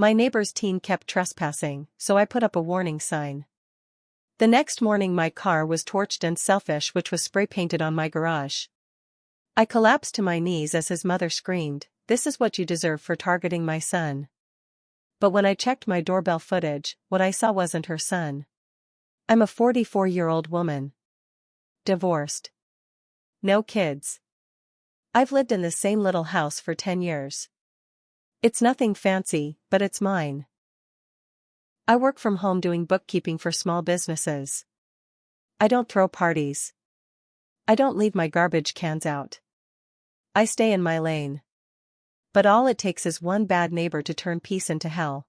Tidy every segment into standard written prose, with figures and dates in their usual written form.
My neighbor's teen kept trespassing, so I put up a warning sign. The next morning my car was torched and selfish, which was spray painted on my garage. I collapsed to my knees as his mother screamed, "This is what you deserve for targeting my son." But when I checked my doorbell footage, what I saw wasn't her son. I'm a 44-year-old woman. Divorced. No kids. I've lived in the same little house for 10 years. It's nothing fancy, but it's mine. I work from home doing bookkeeping for small businesses. I don't throw parties. I don't leave my garbage cans out. I stay in my lane. But all it takes is one bad neighbor to turn peace into hell.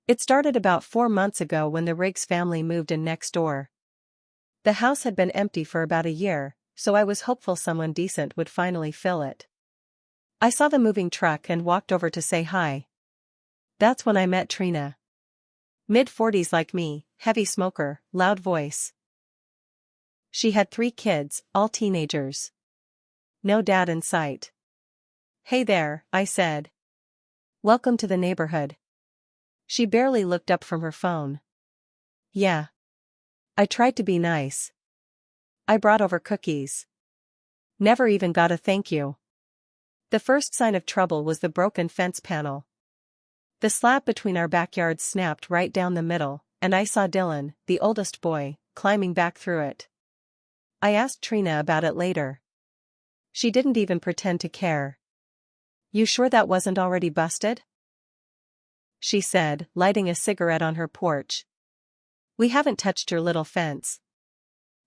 It started about 4 months ago when the Riggs family moved in next door. The house had been empty for about a year, so I was hopeful someone decent would finally fill it. I saw the moving truck and walked over to say hi. That's when I met Trina. Mid-40s like me, heavy smoker, loud voice. She had 3 kids, all teenagers. No dad in sight. "Hey there," I said. "Welcome to the neighborhood." She barely looked up from her phone. "Yeah." I tried to be nice. "I brought over cookies." Never even got a thank you. The first sign of trouble was the broken fence panel. The slab between our backyards snapped right down the middle, and I saw Dylan, the oldest boy, climbing back through it. I asked Trina about it later. She didn't even pretend to care. "You sure that wasn't already busted?" she said, lighting a cigarette on her porch. "We haven't touched your little fence."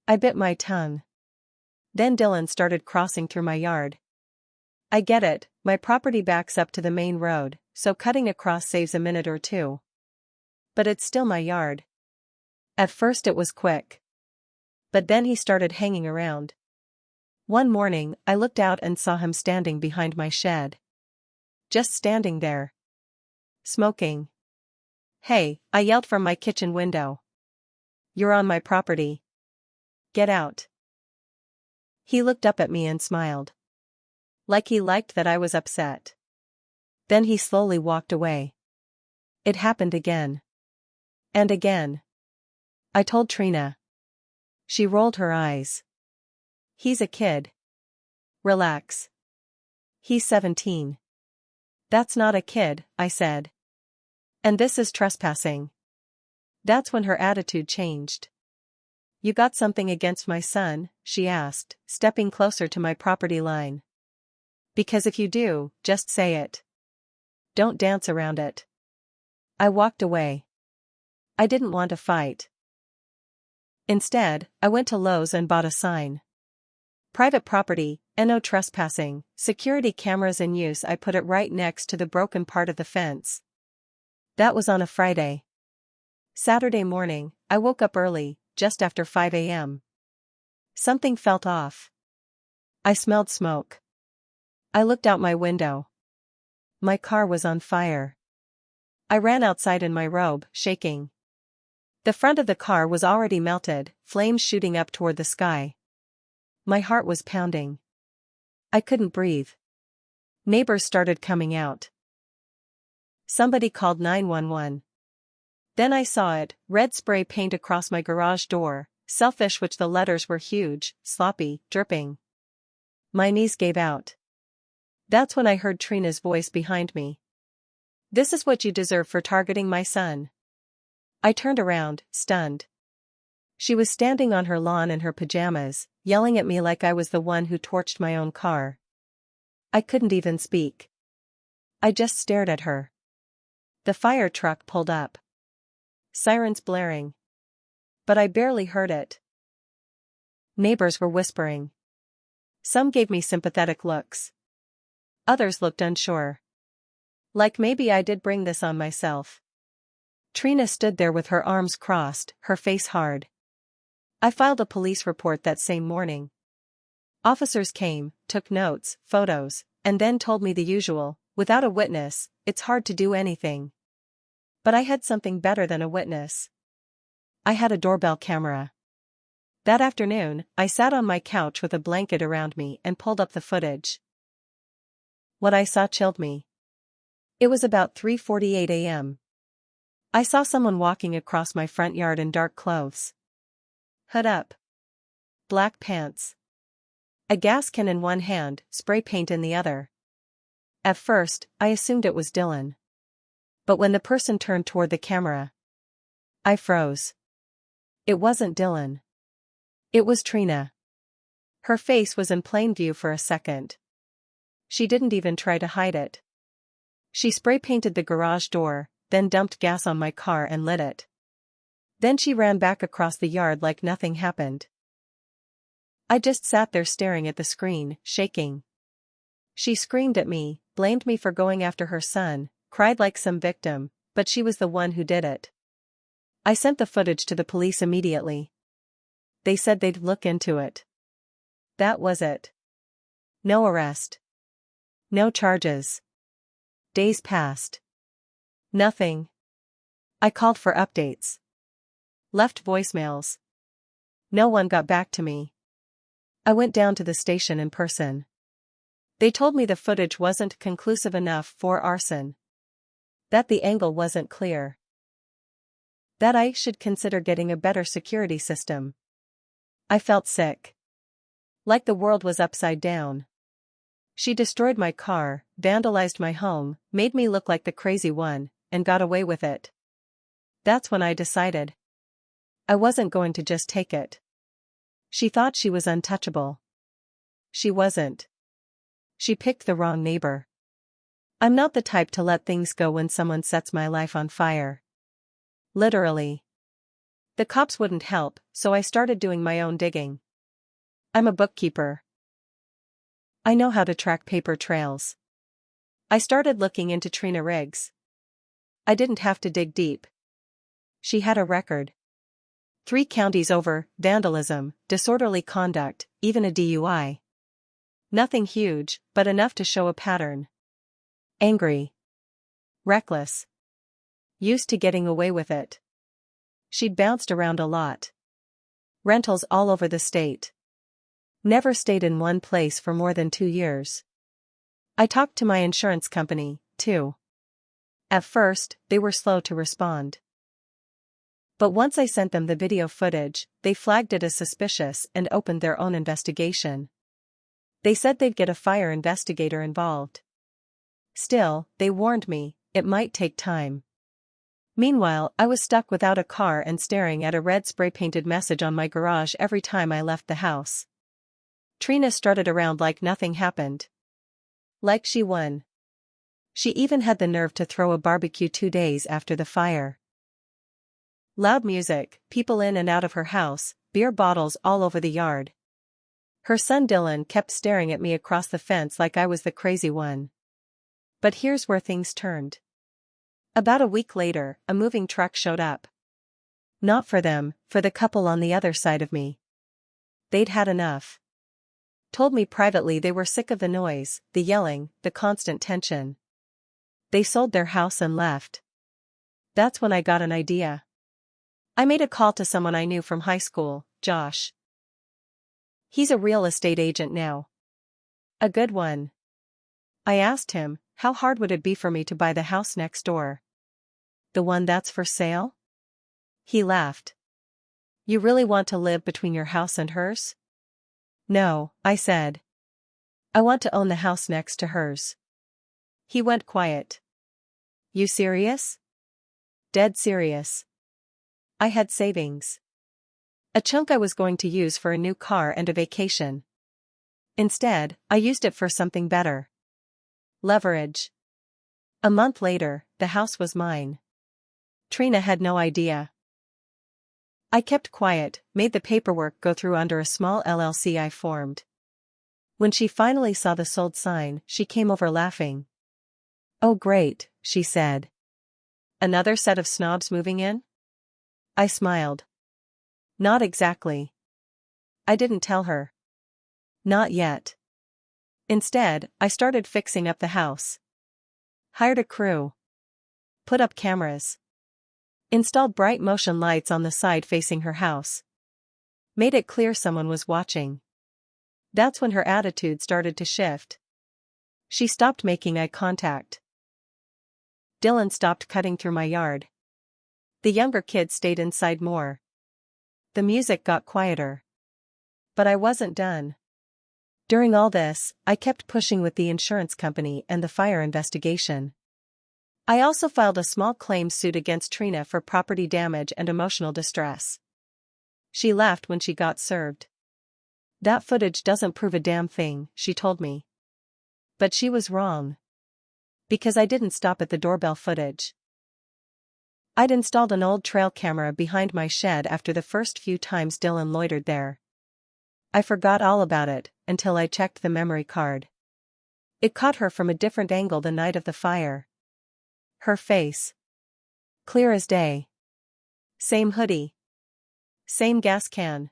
I bit my tongue. Then Dylan started crossing through my yard. I get it, my property backs up to the main road, so cutting across saves a minute or two. But it's still my yard. At first it was quick. But then he started hanging around. One morning, I looked out and saw him standing behind my shed. Just standing there. Smoking. "Hey," I yelled from my kitchen window. "You're on my property. Get out." He looked up at me and smiled. Like he liked that I was upset. Then he slowly walked away. It happened again. And again. I told Trina. She rolled her eyes. "He's a kid. Relax. He's 17. "That's not a kid," I said. "And this is trespassing." That's when her attitude changed. "You got something against my son?" she asked, stepping closer to my property line. "Because if you do, just say it. Don't dance around it." I walked away. I didn't want to fight. Instead, I went to Lowe's and bought a sign. "Private property, no trespassing, security cameras in use." I put it right next to the broken part of the fence. That was on a Friday. Saturday morning, I woke up early, just after 5 a.m. Something felt off. I smelled smoke. I looked out my window. My car was on fire. I ran outside in my robe, shaking. The front of the car was already melted, flames shooting up toward the sky. My heart was pounding. I couldn't breathe. Neighbors started coming out. Somebody called 911. Then I saw it, red spray paint across my garage door, selfish, which the letters were huge, sloppy, dripping. My knees gave out. That's when I heard Trina's voice behind me. "This is what you deserve for targeting my son." I turned around, stunned. She was standing on her lawn in her pajamas, yelling at me like I was the one who torched my own car. I couldn't even speak. I just stared at her. The fire truck pulled up. Sirens blaring. But I barely heard it. Neighbors were whispering. Some gave me sympathetic looks. Others looked unsure. Like maybe I did bring this on myself. Trina stood there with her arms crossed, her face hard. I filed a police report that same morning. Officers came, took notes, photos, and then told me the usual: without a witness, it's hard to do anything. But I had something better than a witness. I had a doorbell camera. That afternoon, I sat on my couch with a blanket around me and pulled up the footage. What I saw chilled me. It was about 3:48 a.m. I saw someone walking across my front yard in dark clothes. Hood up. Black pants. A gas can in one hand, spray paint in the other. At first, I assumed it was Dylan. But when the person turned toward the camera, I froze. It wasn't Dylan. It was Trina. Her face was in plain view for a second. She didn't even try to hide it. She spray painted the garage door, then dumped gas on my car and lit it. Then she ran back across the yard like nothing happened. I just sat there staring at the screen, shaking. She screamed at me, blamed me for going after her son, cried like some victim, but she was the one who did it. I sent the footage to the police immediately. They said they'd look into it. That was it. No arrest. No charges. Days passed. Nothing. I called for updates. Left voicemails. No one got back to me. I went down to the station in person. They told me the footage wasn't conclusive enough for arson. That the angle wasn't clear. That I should consider getting a better security system. I felt sick. Like the world was upside down. She destroyed my car, vandalized my home, made me look like the crazy one, and got away with it. That's when I decided I wasn't going to just take it. She thought she was untouchable. She wasn't. She picked the wrong neighbor. I'm not the type to let things go when someone sets my life on fire. Literally. The cops wouldn't help, so I started doing my own digging. I'm a bookkeeper. I know how to track paper trails. I started looking into Trina Riggs. I didn't have to dig deep. She had a record. 3 counties over, vandalism, disorderly conduct, even a DUI. Nothing huge, but enough to show a pattern. Angry. Reckless. Used to getting away with it. She'd bounced around a lot. Rentals all over the state. Never stayed in one place for more than 2 years. I talked to my insurance company, too. At first, they were slow to respond. But once I sent them the video footage, they flagged it as suspicious and opened their own investigation. They said they'd get a fire investigator involved. Still, they warned me, it might take time. Meanwhile, I was stuck without a car and staring at a red spray-painted message on my garage every time I left the house. Trina strutted around like nothing happened. Like she won. She even had the nerve to throw a barbecue 2 days after the fire. Loud music, people in and out of her house, beer bottles all over the yard. Her son Dylan kept staring at me across the fence like I was the crazy one. But here's where things turned. About a week later, a moving truck showed up. Not for them, for the couple on the other side of me. They'd had enough. Told me privately they were sick of the noise, the yelling, the constant tension. They sold their house and left. That's when I got an idea. I made a call to someone I knew from high school, Josh. He's a real estate agent now. A good one. I asked him, how hard would it be for me to buy the house next door? The one that's for sale? He laughed. You really want to live between your house and hers? No, I said. I want to own the house next to hers. He went quiet. You serious? Dead serious. I had savings. A chunk I was going to use for a new car and a vacation. Instead, I used it for something better. Leverage. A month later, the house was mine. Trina had no idea. I kept quiet, made the paperwork go through under a small LLC I formed. When she finally saw the sold sign, she came over laughing. Oh great, she said. Another set of snobs moving in? I smiled. Not exactly. I didn't tell her. Not yet. Instead, I started fixing up the house. Hired a crew. Put up cameras. Installed bright motion lights on the side facing her house. Made it clear someone was watching. That's when her attitude started to shift. She stopped making eye contact. Dylan stopped cutting through my yard. The younger kids stayed inside more. The music got quieter. But I wasn't done. During all this, I kept pushing with the insurance company and the fire investigation. I also filed a small claims suit against Trina for property damage and emotional distress. She laughed when she got served. That footage doesn't prove a damn thing, she told me. But she was wrong. Because I didn't stop at the doorbell footage. I'd installed an old trail camera behind my shed after the first few times Dylan loitered there. I forgot all about it until I checked the memory card. It caught her from a different angle the night of the fire. Her face. Clear as day. Same hoodie. Same gas can.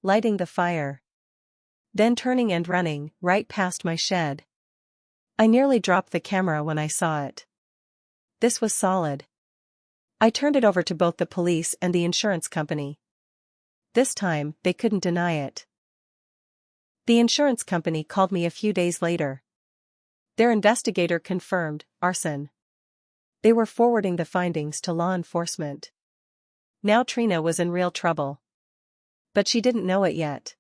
Lighting the fire. Then turning and running right past my shed. I nearly dropped the camera when I saw it. This was solid. I turned it over to both the police and the insurance company. This time, they couldn't deny it. The insurance company called me a few days later. Their investigator confirmed arson. They were forwarding the findings to law enforcement. Now Trina was in real trouble. But she didn't know it yet.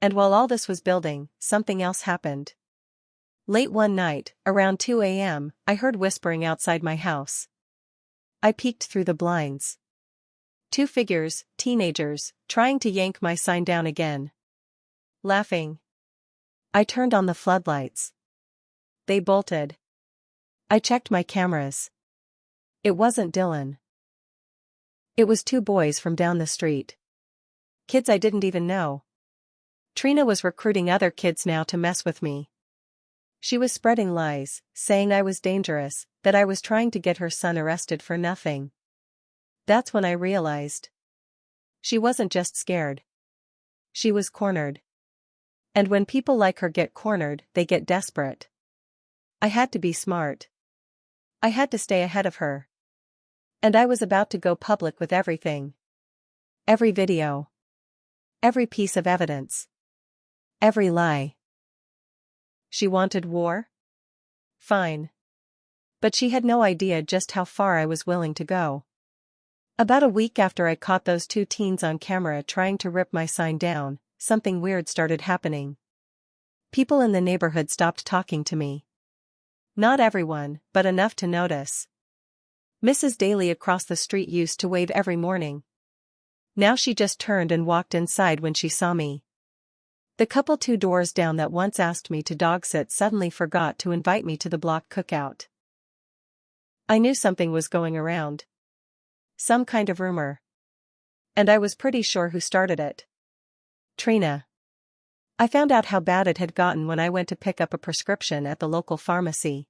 And while all this was building, something else happened. Late one night, around 2 a.m., I heard whispering outside my house. I peeked through the blinds. 2 figures, teenagers, trying to yank my sign down again. Laughing. I turned on the floodlights. They bolted. I checked my cameras. It wasn't Dylan. It was 2 boys from down the street. Kids I didn't even know. Trina was recruiting other kids now to mess with me. She was spreading lies, saying I was dangerous, that I was trying to get her son arrested for nothing. That's when I realized. She wasn't just scared. She was cornered. And when people like her get cornered, they get desperate. I had to be smart. I had to stay ahead of her. And I was about to go public with everything. Every video. Every piece of evidence. Every lie. She wanted war? Fine. But she had no idea just how far I was willing to go. About a week after I caught those 2 teens on camera trying to rip my sign down, something weird started happening. People in the neighborhood stopped talking to me. Not everyone, but enough to notice. Mrs. Daly across the street used to wave every morning. Now she just turned and walked inside when she saw me. The couple 2 doors down that once asked me to dog sit suddenly forgot to invite me to the block cookout. I knew something was going around. Some kind of rumor. And I was pretty sure who started it. Trina. I found out how bad it had gotten when I went to pick up a prescription at the local pharmacy.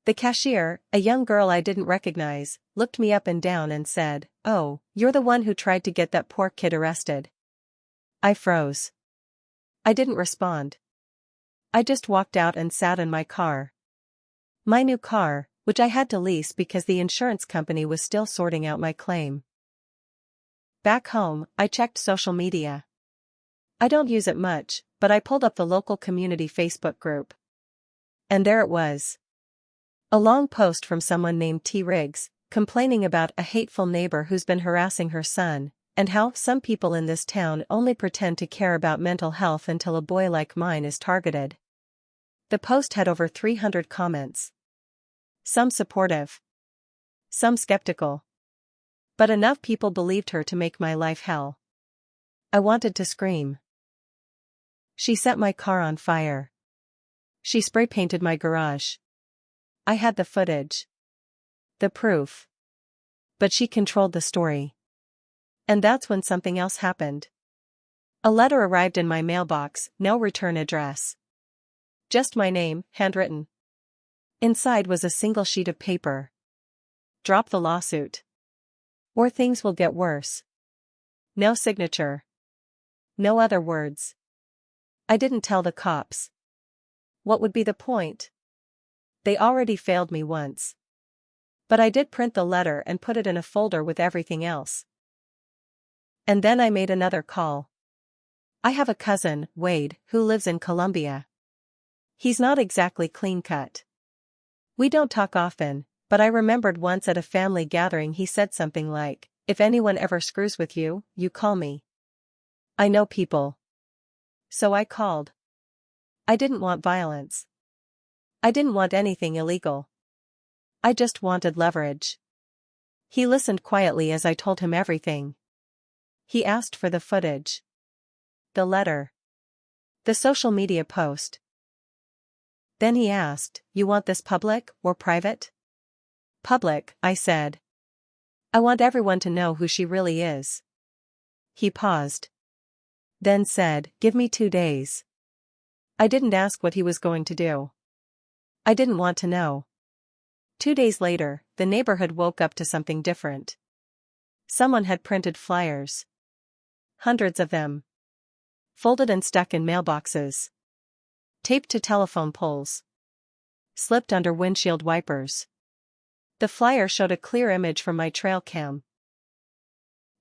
The cashier, a young girl I didn't recognize, looked me up and down and said, "Oh, you're the one who tried to get that poor kid arrested." I froze. I didn't respond. I just walked out and sat in my car. My new car, which I had to lease because the insurance company was still sorting out my claim. Back home, I checked social media. I don't use it much, but I pulled up the local community Facebook group. And there it was. A long post from someone named T. Riggs, complaining about a hateful neighbor who's been harassing her son, and how some people in this town only pretend to care about mental health until a boy like mine is targeted. The post had over 300 comments. Some supportive. Some skeptical. But enough people believed her to make my life hell. I wanted to scream. She set my car on fire. She spray painted my garage. I had the footage. The proof. But she controlled the story. And that's when something else happened. A letter arrived in my mailbox, no return address. Just my name, handwritten. Inside was a single sheet of paper. Drop the lawsuit. Or things will get worse. No signature. No other words. I didn't tell the cops. What would be the point? They already failed me once. But I did print the letter and put it in a folder with everything else. And then I made another call. I have a cousin, Wade, who lives in Colombia. He's not exactly clean-cut. We don't talk often, but I remembered once at a family gathering he said something like, "If anyone ever screws with you, you call me. I know people." So I called. I didn't want violence. I didn't want anything illegal. I just wanted leverage. He listened quietly as I told him everything. He asked for the footage. The letter. The social media post. Then he asked, "You want this public or private?" "Public," I said. "I want everyone to know who she really is." He paused. Then said, "Give me 2 days." I didn't ask what he was going to do. I didn't want to know. 2 days later, the neighborhood woke up to something different. Someone had printed flyers. Hundreds of them. Folded and stuck in mailboxes. Taped to telephone poles. Slipped under windshield wipers. The flyer showed a clear image from my trail cam.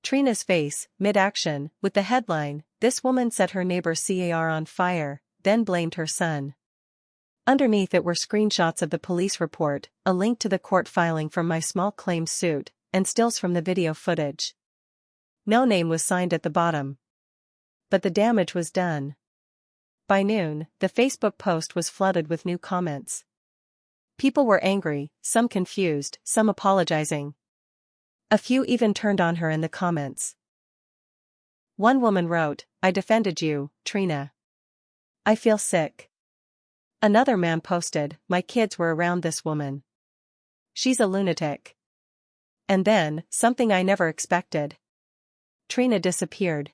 Trina's face, mid-action, with the headline, "This woman set her neighbor's car on fire, then blamed her son." Underneath it were screenshots of the police report, a link to the court filing from my small claims suit, and stills from the video footage. No name was signed at the bottom. But the damage was done. By noon, the Facebook post was flooded with new comments. People were angry, some confused, some apologizing. A few even turned on her in the comments. One woman wrote, "I defended you, Trina. I feel sick." Another man posted, "My kids were around this woman. She's a lunatic." And then, something I never expected. Trina disappeared.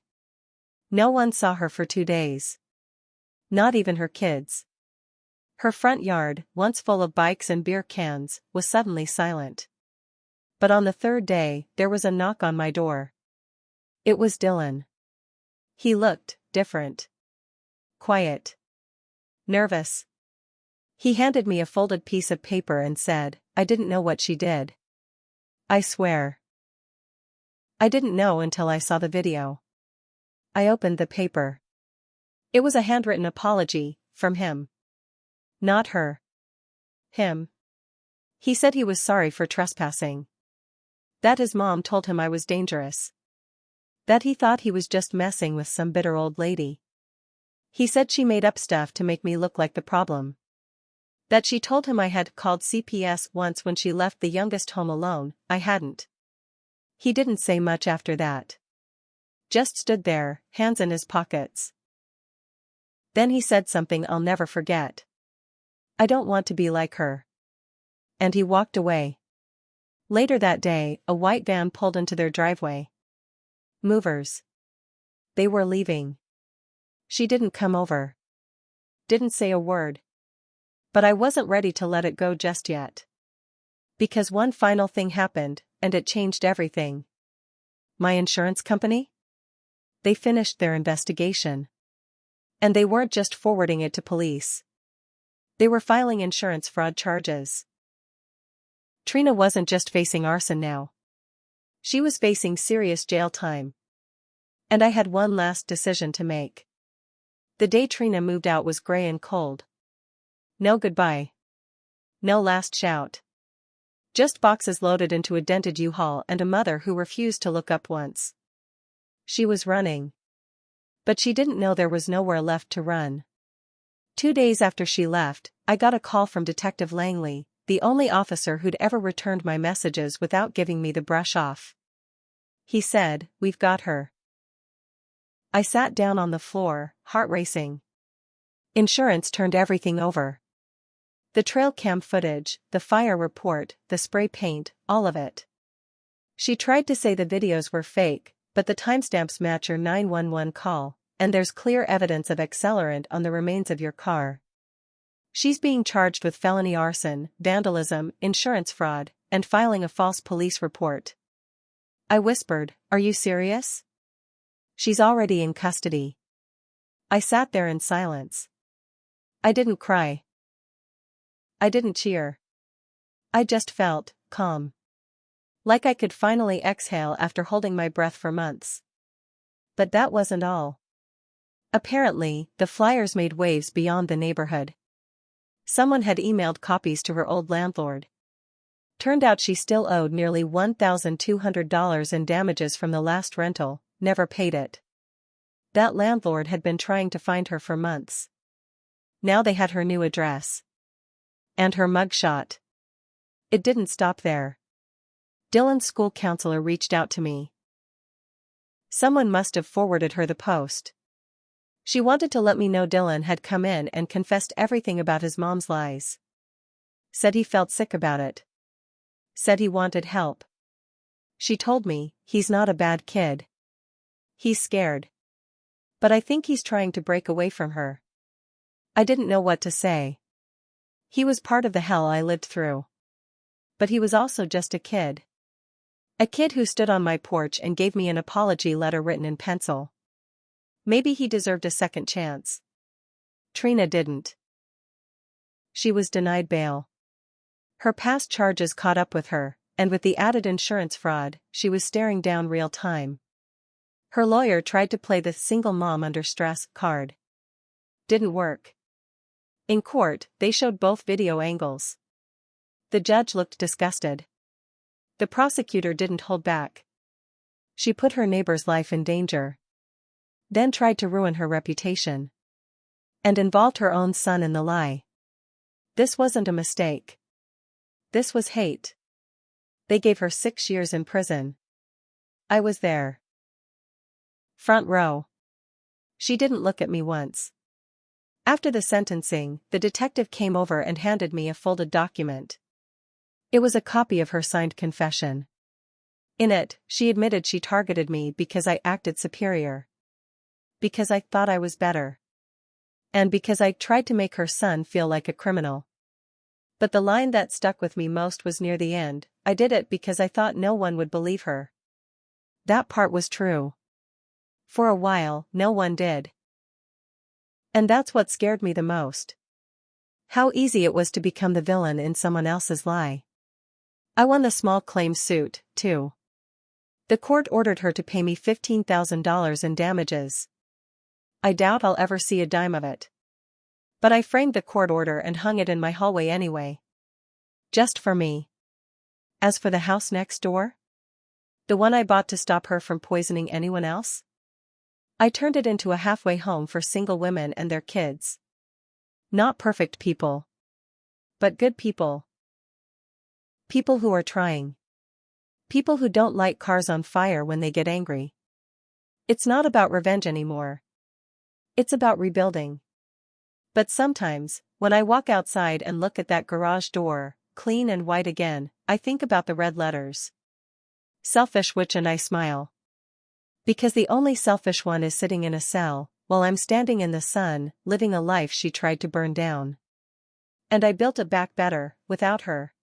No one saw her for 2 days. Not even her kids. Her front yard, once full of bikes and beer cans, was suddenly silent. But on the 3rd day, there was a knock on my door. It was Dylan. He looked different. Quiet. Nervous. He handed me a folded piece of paper and said, "I didn't know what she did." I swear. I didn't know until I saw the video. I opened the paper. It was a handwritten apology, from him. Not her. Him. He said he was sorry for trespassing. That his mom told him I was dangerous. That he thought he was just messing with some bitter old lady. He said she made up stuff to make me look like the problem. That she told him I had called CPS once when she left the youngest home alone, I hadn't. He didn't say much after that. Just stood there, hands in his pockets. Then he said something I'll never forget. "I don't want to be like her." And he walked away. Later that day, a white van pulled into their driveway. Movers. They were leaving. She didn't come over. Didn't say a word. But I wasn't ready to let it go just yet. Because one final thing happened, and it changed everything. My insurance company? They finished their investigation. And they weren't just forwarding it to police. They were filing insurance fraud charges. Trina wasn't just facing arson now. She was facing serious jail time. And I had one last decision to make. The day Trina moved out was gray and cold. No goodbye. No last shout. Just boxes loaded into a dented U-Haul and a mother who refused to look up once. She was running. But she didn't know there was nowhere left to run. 2 days after she left, I got a call from Detective Langley, the only officer who'd ever returned my messages without giving me the brush off. He said, "We've got her." I sat down on the floor, heart racing. Insurance turned everything over. The trail cam footage, the fire report, the spray paint, all of it. She tried to say the videos were fake, but the timestamps match your 911 call, and there's clear evidence of accelerant on the remains of your car. She's being charged with felony arson, vandalism, insurance fraud, and filing a false police report. I whispered, "Are you serious?" "She's already in custody." I sat there in silence. I didn't cry. I didn't cheer. I just felt calm. Like I could finally exhale after holding my breath for months. But that wasn't all. Apparently, the flyers made waves beyond the neighborhood. Someone had emailed copies to her old landlord. Turned out she still owed nearly $1,200 in damages from the last rental, never paid it. That landlord had been trying to find her for months. Now they had her new address. And her mugshot. It didn't stop there. Dylan's school counselor reached out to me. Someone must have forwarded her the post. She wanted to let me know Dylan had come in and confessed everything about his mom's lies. Said he felt sick about it. Said he wanted help. She told me, he's not a bad kid. He's scared. But I think he's trying to break away from her. I didn't know what to say. He was part of the hell I lived through. But he was also just a kid. A kid who stood on my porch and gave me an apology letter written in pencil. Maybe he deserved a second chance. Trina didn't. She was denied bail. Her past charges caught up with her, and with the added insurance fraud, she was staring down real time. Her lawyer tried to play the single mom under stress card. Didn't work. In court, they showed both video angles. The judge looked disgusted. The prosecutor didn't hold back. She put her neighbor's life in danger. Then tried to ruin her reputation. And involved her own son in the lie. This wasn't a mistake. This was hate. They gave her 6 years in prison. I was there. Front row. She didn't look at me once. After the sentencing, the detective came over and handed me a folded document. It was a copy of her signed confession. In it, she admitted she targeted me because I acted superior. Because I thought I was better. And because I tried to make her son feel like a criminal. But the line that stuck with me most was near the end, I did it because I thought no one would believe her. That part was true. For a while, no one did. And that's what scared me the most. How easy it was to become the villain in someone else's lie. I won the small claims suit, too. The court ordered her to pay me $15,000 in damages. I doubt I'll ever see a dime of it. But I framed the court order and hung it in my hallway anyway. Just for me. As for the house next door? The one I bought to stop her from poisoning anyone else? I turned it into a halfway home for single women and their kids. Not perfect people. But good people. People who are trying. People who don't light cars on fire when they get angry. It's not about revenge anymore. It's about rebuilding. But sometimes, when I walk outside and look at that garage door, clean and white again, I think about the red letters. Selfish witch, and I smile. Because the only selfish one is sitting in a cell, while I'm standing in the sun, living a life she tried to burn down. And I built it back better, without her.